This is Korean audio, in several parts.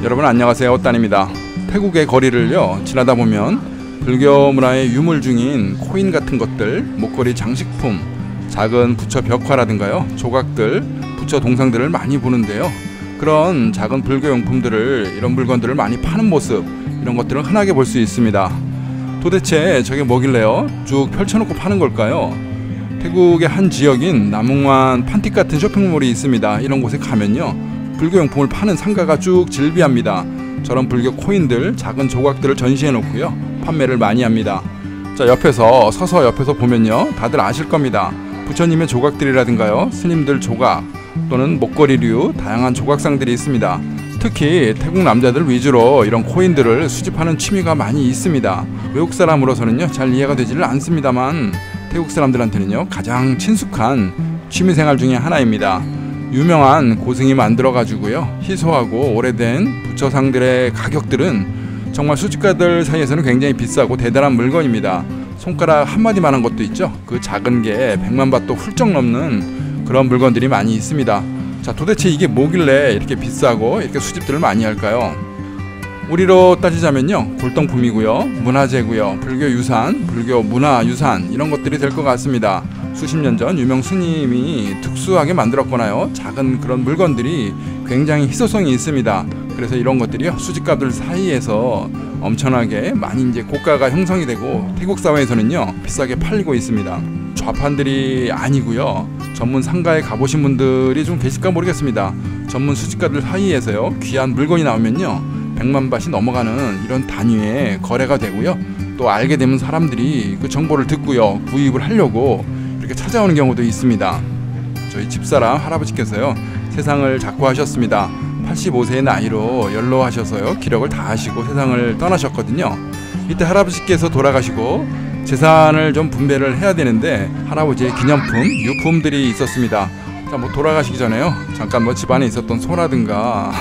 여러분 안녕하세요, 헛단입니다. 태국의 거리를요 지나다 보면 불교 문화의 유물 중인 코인 같은 것들, 목걸이, 장식품, 작은 부처 벽화라든가요, 조각들, 부처 동상들을 많이 보는데요. 그런 작은 불교 용품들을, 이런 물건들을 많이 파는 모습, 이런 것들을 흔하게 볼 수 있습니다. 도대체 저게 뭐길래요? 쭉 펼쳐놓고 파는 걸까요? 태국의 한 지역인 나문관 판틱 같은 쇼핑몰이 있습니다. 이런 곳에 가면요 불교용품을 파는 상가가 쭉 즐비합니다. 저런 불교 코인들, 작은 조각들을 전시해 놓고요 판매를 많이 합니다. 자, 옆에서 보면요 다들 아실 겁니다. 부처님의 조각들이라든가요, 스님들 조각 또는 목걸이류 다양한 조각상들이 있습니다. 특히 태국 남자들 위주로 이런 코인들을 수집하는 취미가 많이 있습니다. 외국 사람으로서는요 잘 이해가 되지를 않습니다만 태국 사람들한테는요 가장 친숙한 취미생활 중에 하나입니다. 유명한 고승이 만들어가지고요 희소하고 오래된 부처상들의 가격들은 정말 수집가들 사이에서는 굉장히 비싸고 대단한 물건입니다. 손가락 한마디만한 것도 있죠. 그 작은 게 100만 바트 훌쩍 넘는 그런 물건들이 많이 있습니다. 자, 도대체 이게 뭐길래 이렇게 비싸고 이렇게 수집들을 많이 할까요? 우리로 따지자면요 골동품이고요, 문화재고요, 불교 유산, 불교 문화 유산, 이런 것들이 될 것 같습니다. 수십 년 전 유명 스님이 특수하게 만들었거나요 작은 그런 물건들이 굉장히 희소성이 있습니다. 그래서 이런 것들이요 수집가들 사이에서 엄청나게 많이 이제 고가가 형성이 되고 태국 사회에서는요 비싸게 팔리고 있습니다. 좌판들이 아니고요 전문 상가에 가보신 분들이 좀 계실까 모르겠습니다. 전문 수집가들 사이에서요 귀한 물건이 나오면요 100만 바트이 넘어가는 이런 단위의 거래가 되고요 또 알게 되면 사람들이 그 정보를 듣고요 구입을 하려고 이렇게 찾아오는 경우도 있습니다. 저희 집사람 할아버지께서요 세상을 작고하셨습니다. 85세의 나이로 연로하셔서요 기력을 다 하시고 세상을 떠나셨거든요. 이때 할아버지께서 돌아가시고 재산을 좀 분배를 해야 되는데 할아버지의 기념품, 유품들이 있었습니다. 자, 뭐 돌아가시기 전에요 잠깐 뭐 집안에 있었던 소라든가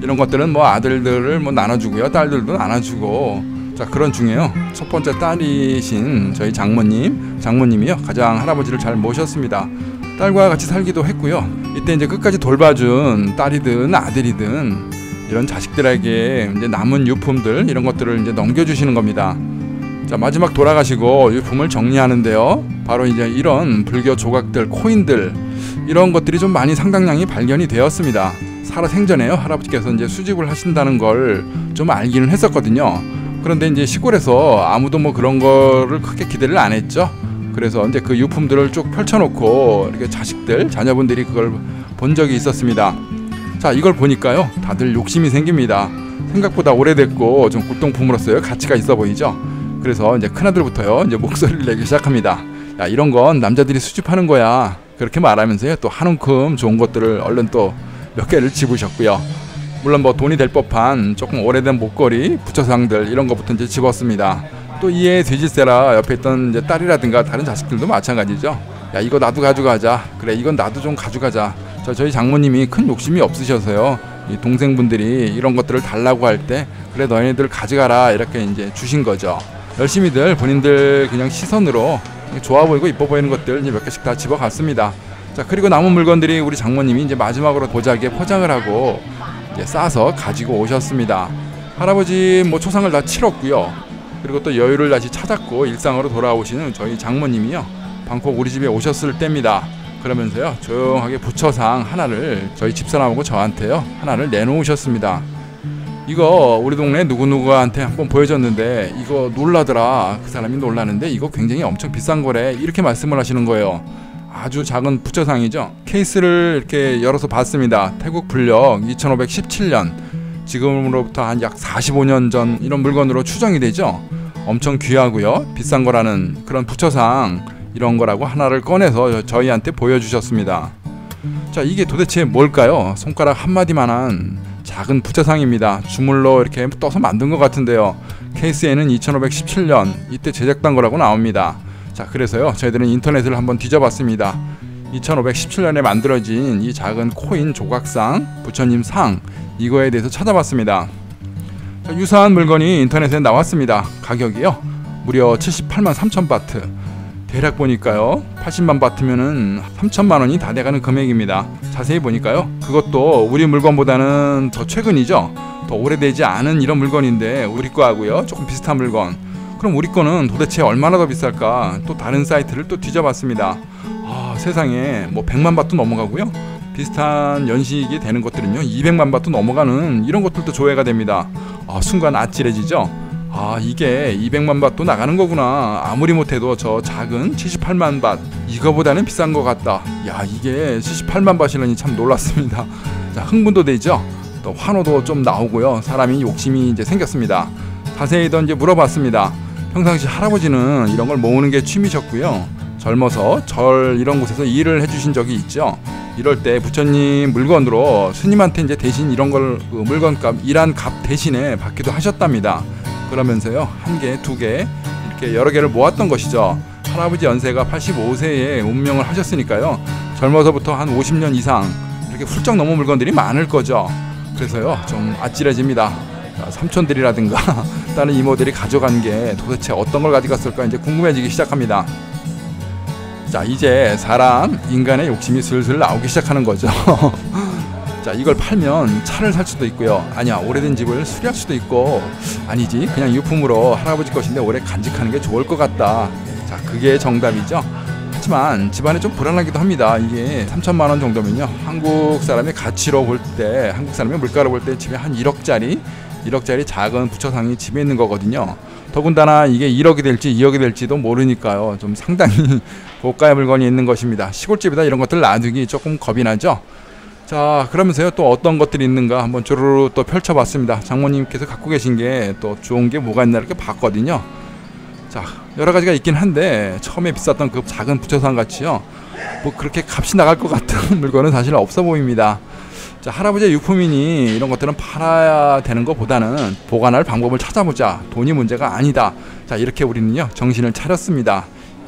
이런 것들은 뭐 아들들을 뭐 나눠주고요 딸들도 나눠주고, 자, 그런 중에요 첫 번째 딸이신 저희 장모님이요 가장 할아버지를 잘 모셨습니다. 딸과 같이 살기도 했고요. 이때 이제 끝까지 돌봐준 딸이든 아들이든 이런 자식들에게 이제 남은 유품들, 이런 것들을 이제 넘겨주시는 겁니다. 자, 마지막 돌아가시고 유품을 정리하는데요 바로 이제 이런 불교 조각들, 코인들, 이런 것들이 좀 많이 상당량이 발견이 되었습니다. 살아생전에요 할아버지께서 이제 수집을 하신다는 걸 좀 알기는 했었거든요. 그런데 이제 시골에서 아무도 뭐 그런 거를 크게 기대를 안 했죠. 그래서 이제 그 유품들을 쭉 펼쳐놓고 이렇게 자식들, 자녀분들이 그걸 본 적이 있었습니다. 자, 이걸 보니까요 다들 욕심이 생깁니다. 생각보다 오래됐고 좀 골동품으로서요 가치가 있어 보이죠. 그래서 이제 큰아들부터요 이제 목소리를 내기 시작합니다. 야, 이런 건 남자들이 수집하는 거야. 그렇게 말하면서요 또 한 움큼 좋은 것들을 얼른 또 몇 개를 집으셨고요. 물론 뭐 돈이 될 법한 조금 오래된 목걸이, 부처상들, 이런 것부터 이제 집었습니다. 또 이에 뒤질세라 옆에 있던 이제 딸이라든가 다른 자식들도 마찬가지죠. 야, 이거 나도 가져가자. 그래, 이건 나도 좀 가져가자. 저희 장모님이 큰 욕심이 없으셔서요 이 동생분들이 이런 것들을 달라고 할 때 그래 너희들 가져가라 이렇게 이제 주신 거죠. 열심히들 본인들 그냥 시선으로 좋아 보이고 이뻐 보이는 것들 이제 몇 개씩 다 집어갔습니다. 자, 그리고 남은 물건들이 우리 장모님이 이제 마지막으로 보자기에 포장을 하고 이제 싸서 가지고 오셨습니다. 할아버지 뭐 초상을 다 치렀고요. 그리고 또 여유를 다시 찾았고 일상으로 돌아오시는 저희 장모님이요 방콕 우리 집에 오셨을 때입니다. 그러면서요 조용하게 부처상 하나를 저희 집사람하고 저한테요 하나를 내놓으셨습니다. 이거 우리 동네 누구누구한테 한번 보여줬는데 이거 놀라더라. 그 사람이 놀라는데 이거 굉장히 엄청 비싼 거래. 이렇게 말씀을 하시는 거예요. 아주 작은 부처상이죠. 케이스를 이렇게 열어서 봤습니다. 태국 불력 2517년, 지금으로부터 한 약 45년 전 이런 물건으로 추정이 되죠. 엄청 귀하고요 비싼 거라는 그런 부처상, 이런 거라고 하나를 꺼내서 저희한테 보여주셨습니다. 자, 이게 도대체 뭘까요? 손가락 한마디만한 작은 부처상입니다. 주물로 이렇게 떠서 만든 것 같은데요. 케이스에는 2517년 이때 제작된 거라고 나옵니다. 자, 그래서요 저희들은 인터넷을 한번 뒤져봤습니다. 2517년에 만들어진 이 작은 코인 조각상, 부처님 상, 이거에 대해서 찾아봤습니다. 자, 유사한 물건이 인터넷에 나왔습니다. 가격이요 무려 78만 3천 바트. 대략 보니까요 80만 바트면은 3천만 원이 다 돼가는 금액입니다. 자세히 보니까요 그것도 우리 물건보다는 더 최근이죠. 더 오래되지 않은 이런 물건인데 우리 거하고요 조금 비슷한 물건. 그럼 우리 거는 도대체 얼마나 더 비쌀까? 또 다른 사이트를 또 뒤져봤습니다. 세상에 뭐 100만 바트 넘어가고요. 비슷한 연식이 되는 것들은요 200만 바트 넘어가는 이런 것들도 조회가 됩니다. 순간 아찔해지죠. 이게 200만 바트 나가는 거구나. 아무리 못해도 저 작은 78만 바 이거보다는 비싼 것 같다. 야, 이게 78만 바트라니 참 놀랐습니다. 자, 흥분도 되죠. 또 환호도 좀 나오고요. 사람이 욕심이 이제 생겼습니다. 자세히 더 이제 물어봤습니다. 평상시 할아버지는 이런 걸 모으는 게 취미셨고요. 젊어서 절 이런 곳에서 일을 해주신 적이 있죠. 이럴 때 부처님 물건으로 스님한테 이제 대신 이런 걸 물건값 일한 값 대신에 받기도 하셨답니다. 그러면서요 1개, 2개 이렇게 여러 개를 모았던 것이죠. 할아버지 연세가 85세에 운명을 하셨으니까요 젊어서부터 한 50년 이상 이렇게 훌쩍 넘은 물건들이 많을 거죠. 그래서요 좀 아찔해집니다. 삼촌들이라든가 다른 이모들이 가져간 게 도대체 어떤 걸 가져갔을까 이제 궁금해지기 시작합니다. 자, 이제 사람 인간의 욕심이 슬슬 나오기 시작하는 거죠. 자, 이걸 팔면 차를 살 수도 있고요. 아니야, 오래된 집을 수리할 수도 있고, 아니지 그냥 유품으로 할아버지 것인데 오래 간직하는 게 좋을 것 같다. 자, 그게 정답이죠. 하지만 집안에 좀 불안하기도 합니다. 이게 3천만 원 정도면요 한국 사람의 가치로 볼 때, 한국 사람의 물가로 볼 때 집에 한 1억짜리 작은 부처상이 집에 있는 거거든요. 더군다나 이게 1억이 될지 2억이 될지도 모르니까요 좀 상당히 고가의 물건이 있는 것입니다. 시골집에다 이런 것들 놔두기 조금 겁이 나죠. 자, 그러면서요 또 어떤 것들이 있는가 한번 주르르 또 펼쳐봤습니다. 장모님께서 갖고 계신 게 또 좋은 게 뭐가 있나 이렇게 봤거든요. 자, 여러 가지가 있긴 한데 처음에 비쌌던 그 작은 부처상 같이요 뭐 그렇게 값이 나갈 것 같은 물건은 사실 없어 보입니다. 자, 할아버지의 유품이니 이런 것들은 팔아야 되는 것보다는 보관할 방법을 찾아보자. 돈이 문제가 아니다. 자, 이렇게 우리는요 정신을 차렸습니다.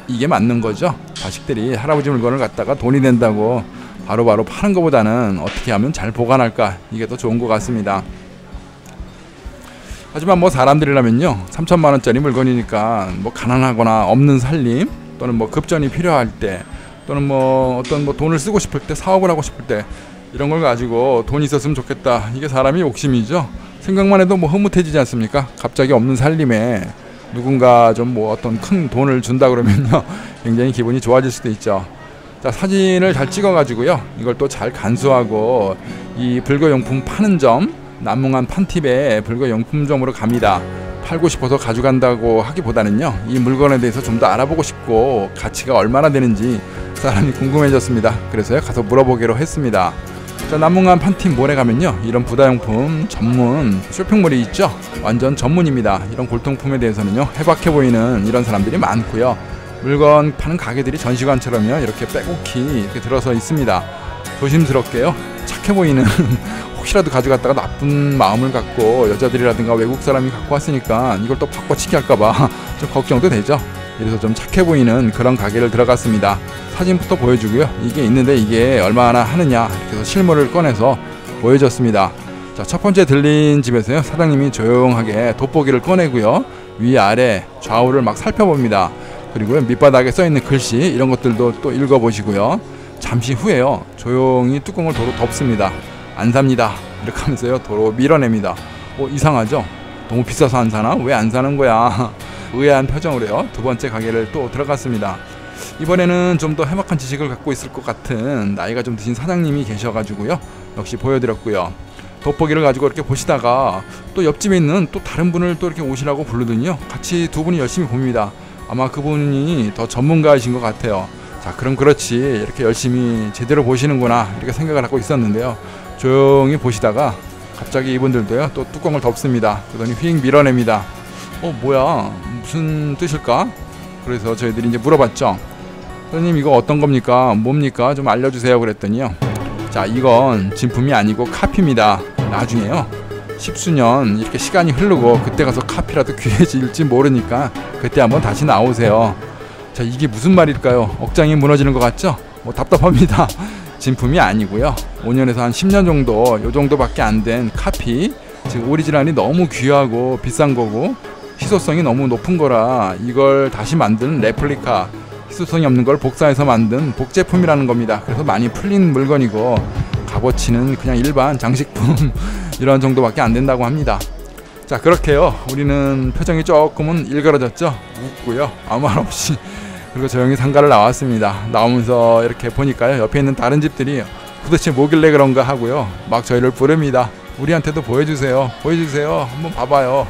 이게 맞는 거죠. 자식들이 할아버지 물건을 갖다가 돈이 된다고 바로바로 파는 것보다는 어떻게 하면 잘 보관할까, 이게 더 좋은 것 같습니다. 하지만 뭐 사람들이라면요 3천만 원짜리 물건이니까 뭐 가난하거나 없는 살림 또는 뭐 급전이 필요할 때 또는 뭐 어떤 뭐 돈을 쓰고 싶을 때, 사업을 하고 싶을 때 이런 걸 가지고 돈이 있었으면 좋겠다. 이게 사람이 욕심이죠. 생각만 해도 뭐 흐뭇해지지 않습니까? 갑자기 없는 살림에 누군가 좀 뭐 어떤 큰 돈을 준다 그러면요 굉장히 기분이 좋아질 수도 있죠. 자, 사진을 잘 찍어 가지고요 이걸 또 잘 간수하고 이 불교용품 파는 점, 남몽한 판팁에 불교용품점으로 갑니다. 팔고 싶어서 가져간다고 하기보다는요 이 물건에 대해서 좀 더 알아보고 싶고 가치가 얼마나 되는지 사람이 궁금해졌습니다. 그래서요 가서 물어보기로 했습니다. 자, 남몽한 판팁몰에 가면요 이런 부다용품 전문 쇼핑몰이 있죠. 완전 전문입니다. 이런 골동품에 대해서는요 해박해 보이는 이런 사람들이 많고요, 물건 파는 가게들이 전시관처럼요 이렇게 빼곡히 이렇게 들어서 있습니다. 조심스럽게요 착해 보이는 혹시라도 가져갔다가 나쁜 마음을 갖고 여자들이라든가 외국 사람이 갖고 왔으니까 이걸 또 바꿔치기 할까봐 좀 걱정도 되죠. 그래서 좀 착해 보이는 그런 가게를 들어갔습니다. 사진부터 보여주고요 이게 있는데 이게 얼마나 하느냐 이렇게 해서 실물을 꺼내서 보여줬습니다. 자, 첫 번째 들린 집에서요 사장님이 조용하게 돋보기를 꺼내고요 위아래 좌우를 막 살펴봅니다. 그리고 밑바닥에 써있는 글씨 이런 것들도 또 읽어보시고요. 잠시 후에요 조용히 뚜껑을 도로 덮습니다. 안 삽니다 이렇게 하면서요 도로 밀어냅니다. 이상하죠? 너무 비싸서 안 사나? 왜 안 사는 거야? 의아한 표정으로요 두 번째 가게를 또 들어갔습니다. 이번에는 좀 더 해박한 지식을 갖고 있을 것 같은 나이가 좀 드신 사장님이 계셔가지고요 역시 보여드렸고요. 돋보기를 가지고 이렇게 보시다가 또 옆집에 있는 또 다른 분을 또 이렇게 오시라고 부르더니요 같이 두 분이 열심히 봅니다. 아마 그분이 더 전문가이신 것 같아요. 자, 그럼 그렇지 이렇게 열심히 제대로 보시는구나 이렇게 생각을 하고 있었는데요 조용히 보시다가 갑자기 이분들도요 또 뚜껑을 덮습니다. 그러더니 휙 밀어냅니다. 뭐야 무슨 뜻일까? 그래서 저희들이 이제 물어봤죠. 선생님 이거 어떤 겁니까? 뭡니까? 좀 알려주세요 그랬더니요 자, 이건 진품이 아니고 카피입니다. 나중에요 10수년 이렇게 시간이 흐르고 그때 가서 카피라도 귀해질지 모르니까 그때 한번 다시 나오세요. 자, 이게 무슨 말일까요? 억장이 무너지는 것 같죠? 뭐 답답합니다. 진품이 아니고요. 5년에서 한 10년 정도 요 정도밖에 안 된 카피, 즉 오리지널이 너무 귀하고 비싼 거고 희소성이 너무 높은 거라 이걸 다시 만든 레플리카, 희소성이 없는 걸 복사해서 만든 복제품이라는 겁니다. 그래서 많이 풀린 물건이고 값어치는 그냥 일반 장식품 이런 정도밖에 안 된다고 합니다. 자, 그렇게요. 우리는 표정이 조금은 일그러졌죠. 웃고요. 아무 말 없이. 그리고 조용히 상가를 나왔습니다. 나오면서 이렇게 보니까요, 옆에 있는 다른 집들이 도대체 뭐길래 그런가 하고요, 막 저희를 부릅니다. 우리한테도 보여주세요. 보여주세요. 한번 봐봐요.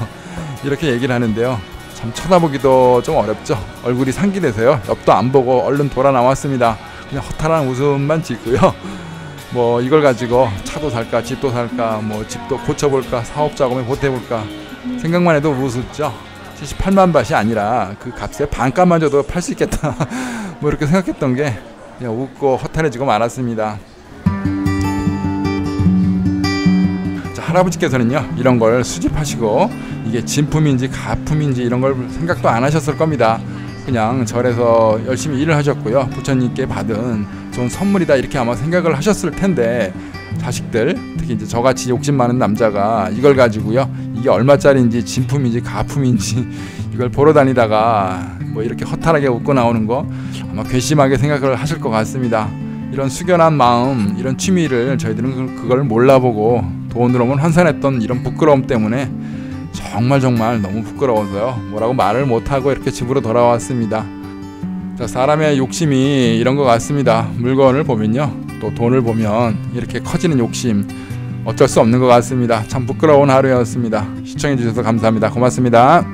이렇게 얘기를 하는데요, 참 쳐다보기도 좀 어렵죠. 얼굴이 상기돼서요, 옆도 안 보고 얼른 돌아 나왔습니다. 그냥 허탈한 웃음만 짓고요, 뭐 이걸 가지고 차도 살까 집도 살까 뭐 집도 고쳐볼까 사업 자금에 보태볼까 생각만 해도 우습죠. 78만 밭이 아니라 그 값에 반값만 줘도 팔 수 있겠다 뭐 이렇게 생각했던 게 그냥 웃고 허탈해지고 말았습니다. 자, 할아버지께서는요, 이런 걸 수집하시고 이게 진품인지 가품인지 이런 걸 생각도 안 하셨을 겁니다. 그냥 절에서 열심히 일을 하셨고요, 부처님께 받은 좋은 선물이다 이렇게 아마 생각을 하셨을 텐데, 자식들, 특히 이제 저같이 욕심 많은 남자가 이걸 가지고요, 이게 얼마짜리인지 진품인지 가품인지 이걸 보러 다니다가 뭐 이렇게 허탈하게 웃고 나오는 거 아마 괘씸하게 생각을 하실 것 같습니다. 이런 숙연한 마음, 이런 취미를 저희들은 그걸 몰라보고 돈으로만 환산했던 이런 부끄러움 때문에 정말 너무 부끄러워서요, 뭐라고 말을 못하고 이렇게 집으로 돌아왔습니다. 자, 사람의 욕심이 이런 것 같습니다. 물건을 보면요, 또 돈을 보면 이렇게 커지는 욕심, 어쩔 수 없는 것 같습니다. 참 부끄러운 하루였습니다. 시청해주셔서 감사합니다. 고맙습니다.